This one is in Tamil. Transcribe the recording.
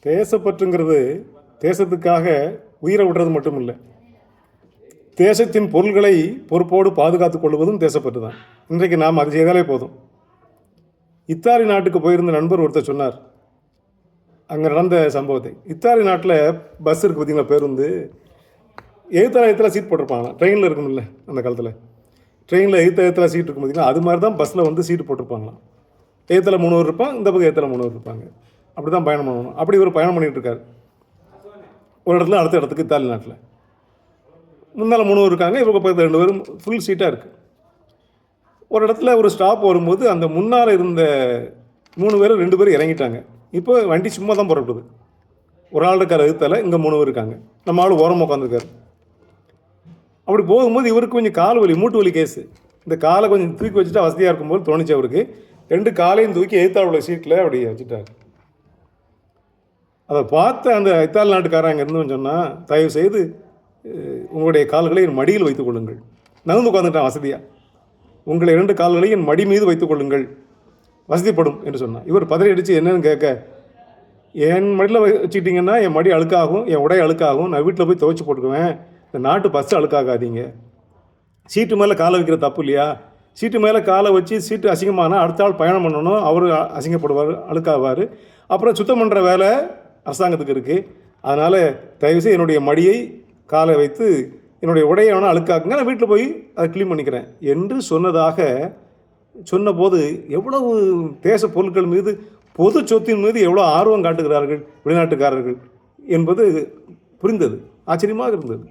தேசப்பற்றுங்கிறது தேசத்துக்காக உயிரை விடுறது மட்டும் இல்லை, தேசத்தின் பொருள்களை பொறுப்போடு பாதுகாத்துக் கொள்வதும் தேசப்பற்று தான். இன்றைக்கு நாம் அது செய்தாலே போதும். இத்தாலி நாட்டுக்கு போயிருந்த நண்பர் ஒருத்தர் சொன்னார் அங்கே நடந்த சம்பவத்தை. இத்தாலி நாட்டில் பஸ் இருக்குது பார்த்தீங்களா, பேருந்து எழுத்தாலயத்தில் சீட் போட்டிருப்பாங்க. ட்ரெயினில் இருக்குமில்ல அந்த காலத்தில், ட்ரெயினில் எழுத்தாலயத்தில் சீட் இருக்கும் பார்த்தீங்களா, அது மாதிரி தான் பஸ்ஸில் வந்து சீட்டு போட்டிருப்பாங்களாம். எழுத்தில் 3 பேர் இருப்பாங்க, இந்த பக்கம் எழுத்தில் 3 பேர் இருப்பாங்க. அப்படி தான் பயணம் பண்ணணும். அப்படி ஒரு பயணம் பண்ணிகிட்டு இருக்கார் ஒரு இடத்துல அடுத்த இடத்துக்கு. இத்தாலி நாட்டில் முன்னால் 3 பேர் இருக்காங்க, இவங்க பக்கத்தில் 2 பேரும் ஃபுல் சீட்டாக இருக்குது. ஒரு இடத்துல ஒரு ஸ்டாப் வரும்போது அந்த முன்னால் இருந்த 3 பேர் 2 பேர் இறங்கிட்டாங்க. இப்போ வண்டி சும்மா தான் புறப்படுது. ஒரு ஆள் இருக்கார் எழுத்தால, இங்கே 3 பேர் இருக்காங்க. நம்ம ஆள் ஓரமாக உட்காந்துருக்காரு. அப்படி போகும்போது இவருக்கு கொஞ்சம் கால் வலி, மூட்டு வலி கேஸு. இந்த காலை கொஞ்சம் தூக்கி வச்சுட்டா வசதியாக இருக்கும்போது தோணிச்சு அவருக்கு. 2 காலையும் தூக்கி எழுத்தாளோட சீட்டில் அப்படி வச்சுட்டார். அதை பார்த்த அந்த இத்தாலி நாட்டுக்காரன் அங்கே இருந்துன்னு சொன்னால், தயவு செய்து உங்களுடைய கால்களை என் மடியில் வைத்துக் கொள்ளுங்கள். நகர்ந்து உட்காந்துட்டான் வசதியாக. உங்களை 2 கால்களை என் மடி மீது வைத்துக் கொள்ளுங்கள், வசதிப்படும் என்று சொன்னான். இவர் பதறி அடித்து என்னன்னு கேட்க, என் மடியில் வச்சுக்கிட்டிங்கன்னா என் மடி அழுக்காகும், என் உடை அழுக்காகும், நான் வீட்டில் போய் துவைச்சி போட்டுக்குவேன். இந்த நாட்டு பஸ்ஸு அழுக்காகாதீங்க. சீட்டு மேலே காலை வைக்கிற தப்பு இல்லையா? சீட்டு மேலே காலை வச்சு சீட்டு அசிங்கமானால் அடுத்த ஆள் பயணம் பண்ணணும், அவர் அசிங்கப்படுவார், அழுக்காவார். அப்புறம் சுத்தம் பண்ணுற வேலை அரசாங்கத்துக்கு இருக்குது. அதனால் தயவுசெய்து என்னுடைய மடியை காலை வைத்து என்னுடைய உடையை வேணால் அழுக்காக்குங்க, நான் வீட்டில் போய் அதை க்ளீன் பண்ணிக்கிறேன் என்று சொன்னபோது எவ்வளவு தேச பொருட்கள் மீது, பொது சொத்தின் மீது எவ்வளோ ஆர்வம் காட்டுகிறார்கள் வெளிநாட்டுக்காரர்கள் என்பது புரிந்தது. ஆச்சரியமாக இருந்தது.